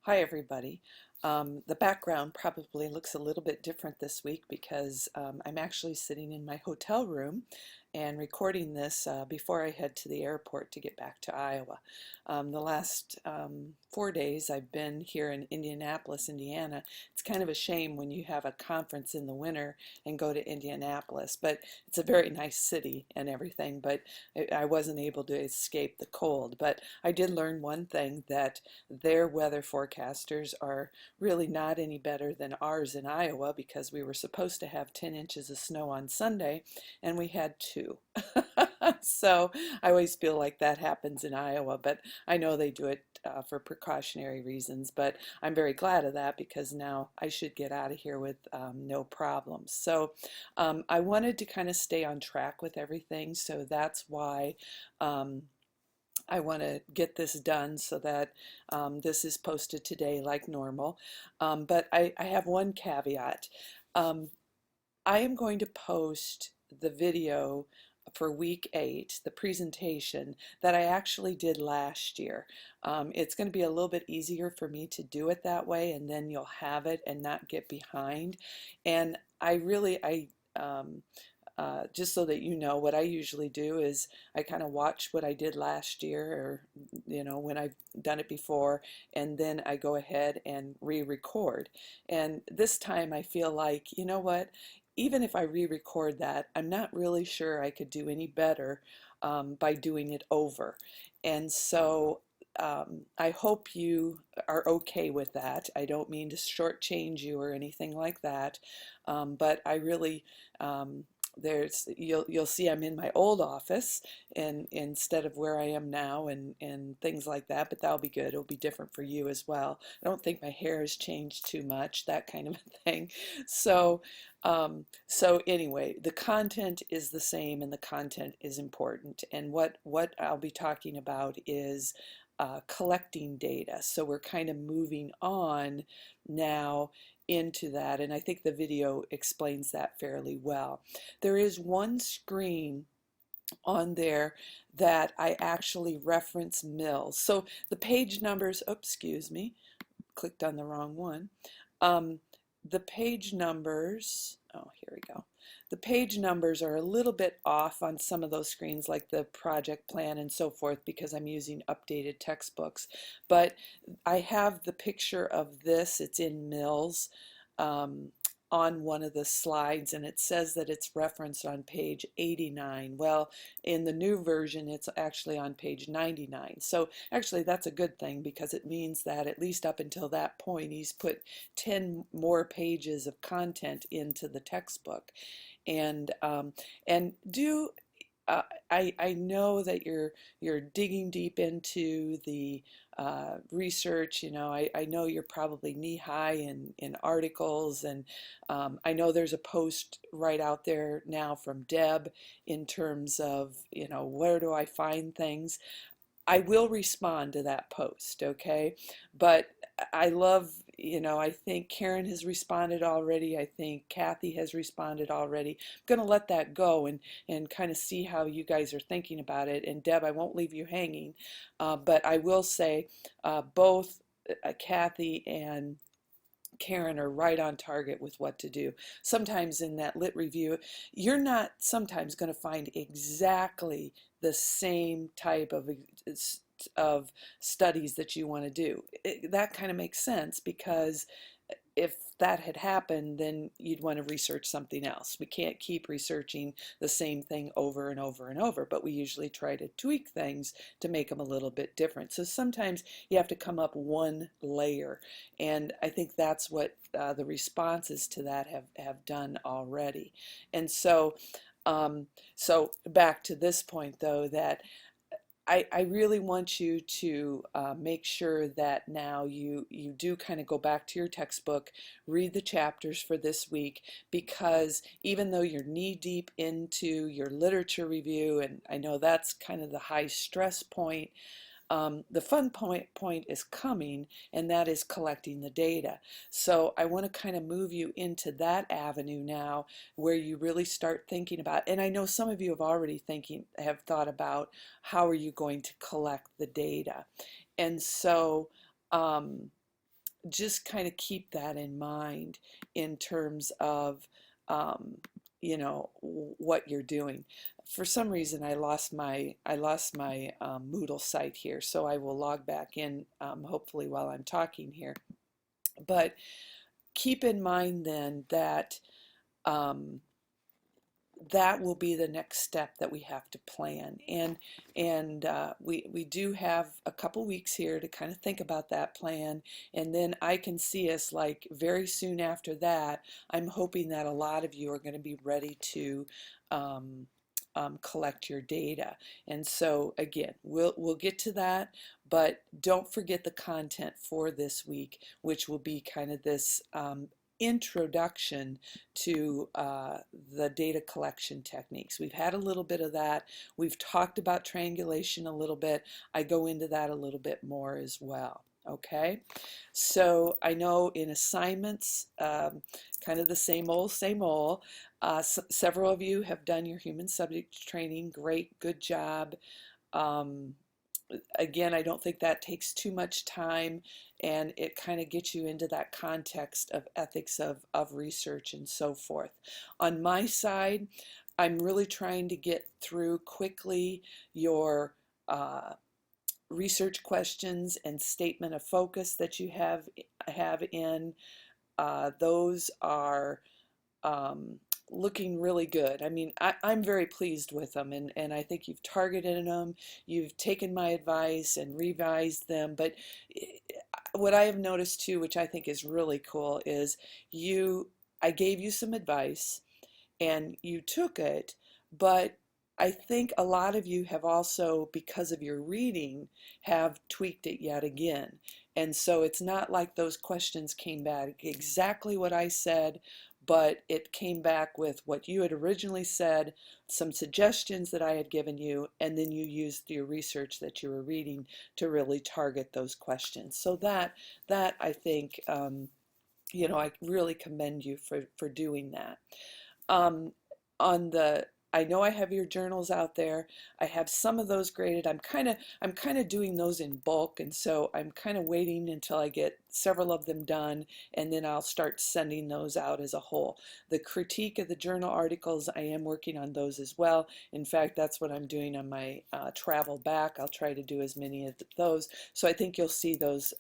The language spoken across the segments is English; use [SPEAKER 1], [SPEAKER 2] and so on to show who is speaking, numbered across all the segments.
[SPEAKER 1] Hi, everybody. The background probably looks a little bit different this week because I'm actually sitting in my hotel room and recording this before I head to the airport to get back to Iowa. The last 4 days I've been here in Indianapolis, Indiana. It's kind of a shame when you have a conference in the winter and go to Indianapolis, but it's a very nice city and everything, but I wasn't able to escape the cold. But I did learn one thing, that their weather forecasters are really not any better than ours in Iowa, because we were supposed to have 10 inches of snow on Sunday and we had 2. So I always feel like that happens in Iowa, but I know they do it for precautionary reasons. But I'm very glad of that, because now I should get out of here with no problems. So I wanted to kind of stay on track with everything, so that's why I want to get this done so that this is posted today like normal. But I have one caveat. Um, I am going to post the video for week 8, the presentation that I actually did last year. It's going to be a little bit easier for me to do it that way, and then you'll have it and not get behind. And just so that you know, what I usually do is I kind of watch what I did last year, or when I've done it before, and then I go ahead and re-record. And this time I feel like, you know what, even if I re-record that, I'm not really sure I could do any better by doing it over. And so I hope you are okay with that. I don't mean to shortchange you or anything like that, but I really you'll see I'm in my old office, and instead of where I am now, and things like that, but that'll be good. It'll be different for you as well. I don't think my hair has changed too much, that kind of a thing. So anyway, the content is the same, and the content is important. And what I'll be talking about is collecting data. So we're kind of moving on now into that, and I think the video explains that fairly well. There is one screen on there that I actually reference mills. So the page numbers, oops, excuse me, clicked on the wrong one. The page numbers, oh, here we go. The page numbers are a little bit off on some of those screens, like the project plan and so forth, because I'm using updated textbooks. But I have the picture of this, it's in Mills, on one of the slides, and it says that it's referenced on page 89. Well, in the new version, it's actually on page 99. So actually, that's a good thing, because it means that at least up until that point, he's put 10 more pages of content into the textbook. And and do I know that you're digging deep into the research. I know you're probably knee-high in articles, and I know there's a post right out there now from Deb in terms of, where do I find things. I will respond to that post, okay? But I love, I think Karen has responded already. I think Kathy has responded already. I'm going to let that go and kind of see how you guys are thinking about it. And Deb, I won't leave you hanging, but I will say both Kathy and Karen are right on target with what to do. Sometimes in that lit review, you're not sometimes going to find exactly the same type of studies that you want to do. That kind of makes sense, because if that had happened, then you'd want to research something else. We can't keep researching the same thing over and over and over, but we usually try to tweak things to make them a little bit different. So sometimes you have to come up one layer, and I think that's what the responses to that have done already. And so back to this point, though, that I really want you to make sure that now you do kind of go back to your textbook, read the chapters for this week, because even though you're knee deep into your literature review, and I know that's kind of the high stress point, the fun point is coming, and that is collecting the data. So I want to kind of move you into that avenue now, where you really start thinking about, and I know some of you have thought about, how are you going to collect the data. And so just kind of keep that in mind in terms of um, what you're doing. For some reason, I lost my Moodle site here, so I will log back in hopefully while I'm talking here. But keep in mind then that um, that will be the next step that we have to plan. And we do have a couple weeks here to kind of think about that plan. And then I can see us like very soon after that. I'm hoping that a lot of you are going to be ready to um, collect your data. And so again, we'll get to that, but don't forget the content for this week, which will be kind of this introduction to the data collection techniques. We've had a little bit of that. We've talked about triangulation a little bit. I go into that a little bit more as well. Okay, so I know in assignments, kind of the same old, same old. Several of you have done your human subject training. Great, good job. Um, Again, I don't think that takes too much time, and it kind of gets you into that context of ethics of research and so forth. On my side, I'm really trying to get through quickly your research questions and statement of focus that you have in. Those are um, looking really good. I mean, I'm very pleased with them, and I think you've targeted them, you've taken my advice and revised them. But what I have noticed too, which I think is really cool, is I gave you some advice and you took it, but I think a lot of you have also, because of your reading, have tweaked it yet again. And so it's not like those questions came back exactly what I said, but it came back with what you had originally said, some suggestions that I had given you, and then you used your research that you were reading to really target those questions. So that I think, I really commend you for doing that. Um, on the I know I have your journals out there. I have some of those graded. I'm kind of doing those in bulk, and so I'm kind of waiting until I get several of them done, and then I'll start sending those out as a whole. The critique of the journal articles, I am working on those as well. In fact, that's what I'm doing on my travel back. I'll try to do as many of those. So I think you'll see those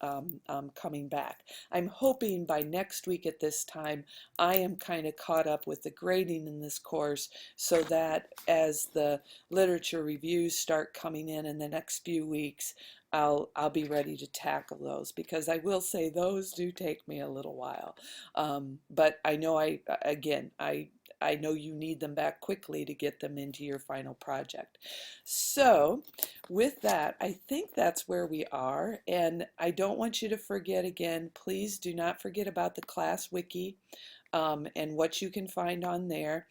[SPEAKER 1] coming back. I'm hoping by next week at this time, I am kind of caught up with the grading in this course, so that as the literature reviews start coming in the next few weeks, I'll be ready to tackle those, because I will say those do take me a little while. But I know I know you need them back quickly to get them into your final project. So with that, I think that's where we are, and I don't want you to forget again, please do not forget about the class wiki and what you can find on there.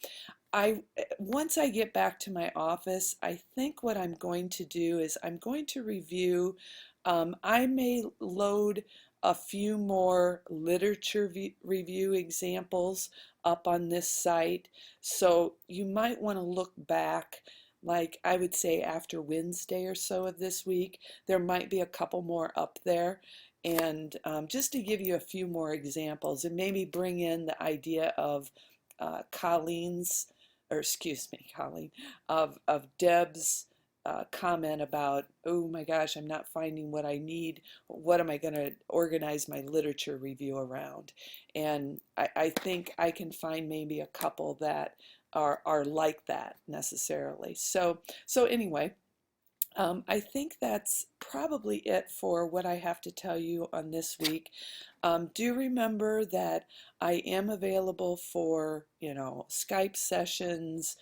[SPEAKER 1] Once I get back to my office, I think what I'm going to do is I'm going to review. I may load a few more literature review examples up on this site, so you might want to look back. Like I would say after Wednesday or so of this week, there might be a couple more up there. And just to give you a few more examples and maybe bring in the idea of Colleen's, or excuse me, Colleen, of Deb's comment about, oh my gosh, I'm not finding what I need. What am I going to organize my literature review around? And I think I can find maybe a couple that are like that necessarily. So anyway, I think that's probably it for what I have to tell you on this week. Do remember that I am available for, Skype sessions,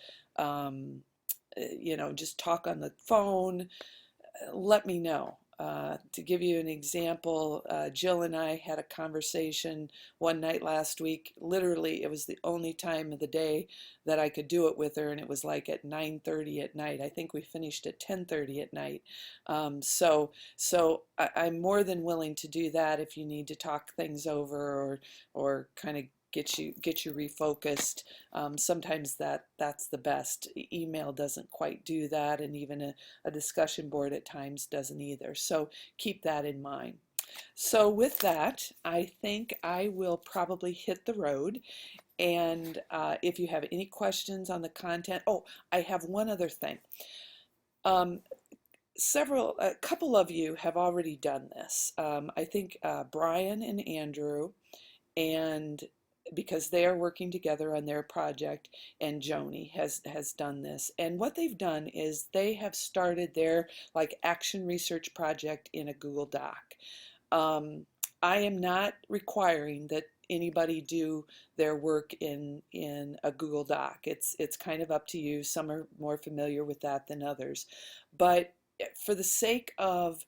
[SPEAKER 1] just talk on the phone. Let me know. To give you an example, Jill and I had a conversation one night last week. Literally, it was the only time of the day that I could do it with her, and it was like at 9:30 at night. I think we finished at 10:30 at night. So I'm more than willing to do that if you need to talk things over or kind of get you refocused. Sometimes that's the best. Email doesn't quite do that, and even a discussion board at times doesn't either. So keep that in mind. So with that, I think I will probably hit the road. And if you have any questions on the content, oh, I have one other thing. Um, a couple of you have already done this. I think Brian and Andrew, and because they are working together on their project, and Joni has done this. And what they've done is they have started their like action research project in a Google Doc. Um, I am not requiring that anybody do their work in a Google Doc. It's kind of up to you. Some are more familiar with that than others, but for the sake of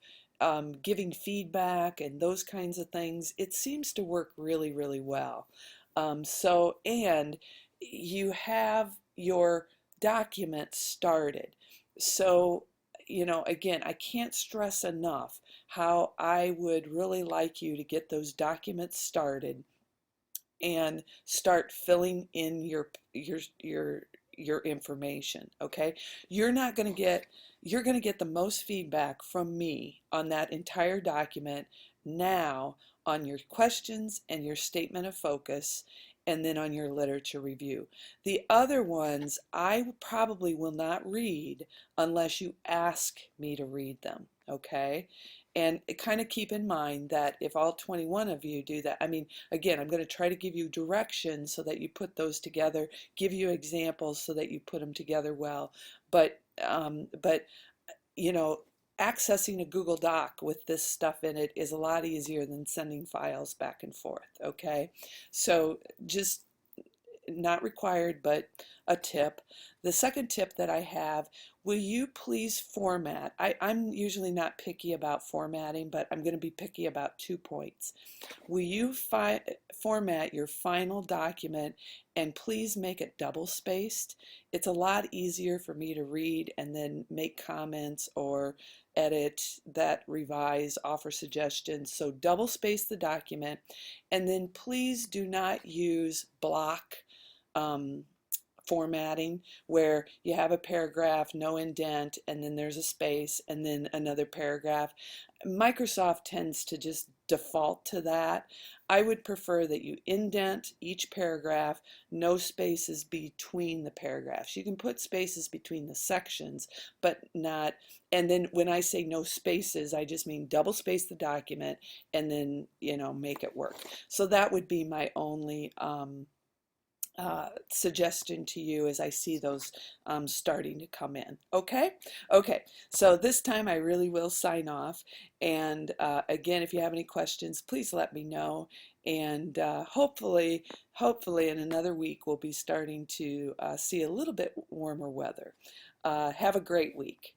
[SPEAKER 1] giving feedback and those kinds of things, it seems to work really, really well. And you have your document started. So, again, I can't stress enough how I would really like you to get those documents started and start filling in your information. Okay, you're not going to get you're going to get the most feedback from me on that entire document now, on your questions and your statement of focus, and then on your literature review. The other ones I probably will not read unless you ask me to read them. Okay, and kind of keep in mind that if all 21 of you do that, I mean, again, I'm going to try to give you directions so that you put those together, give you examples so that you put them together well. But you know, accessing a Google Doc with this stuff in it is a lot easier than sending files back and forth. Okay, so just not required, but a tip. The second tip that I have, will you please format? I'm usually not picky about formatting, but I'm going to be picky about 2 points. Will you format your final document and please make it double spaced? It's a lot easier for me to read and then make comments or edit, that revise, offer suggestions. So double space the document, and then please do not use block um, formatting where you have a paragraph, no indent, and then there's a space, and then another paragraph. Microsoft tends to just default to that. I would prefer that you indent each paragraph, no spaces between the paragraphs. You can put spaces between the sections, but not, and then when I say no spaces, I just mean double space the document and then, make it work. So that would be my only suggestion to you as I see those starting to come in. Okay? Okay, so this time I really will sign off. And again, if you have any questions, please let me know. And hopefully in another week, we'll be starting to see a little bit warmer weather. Have a great week.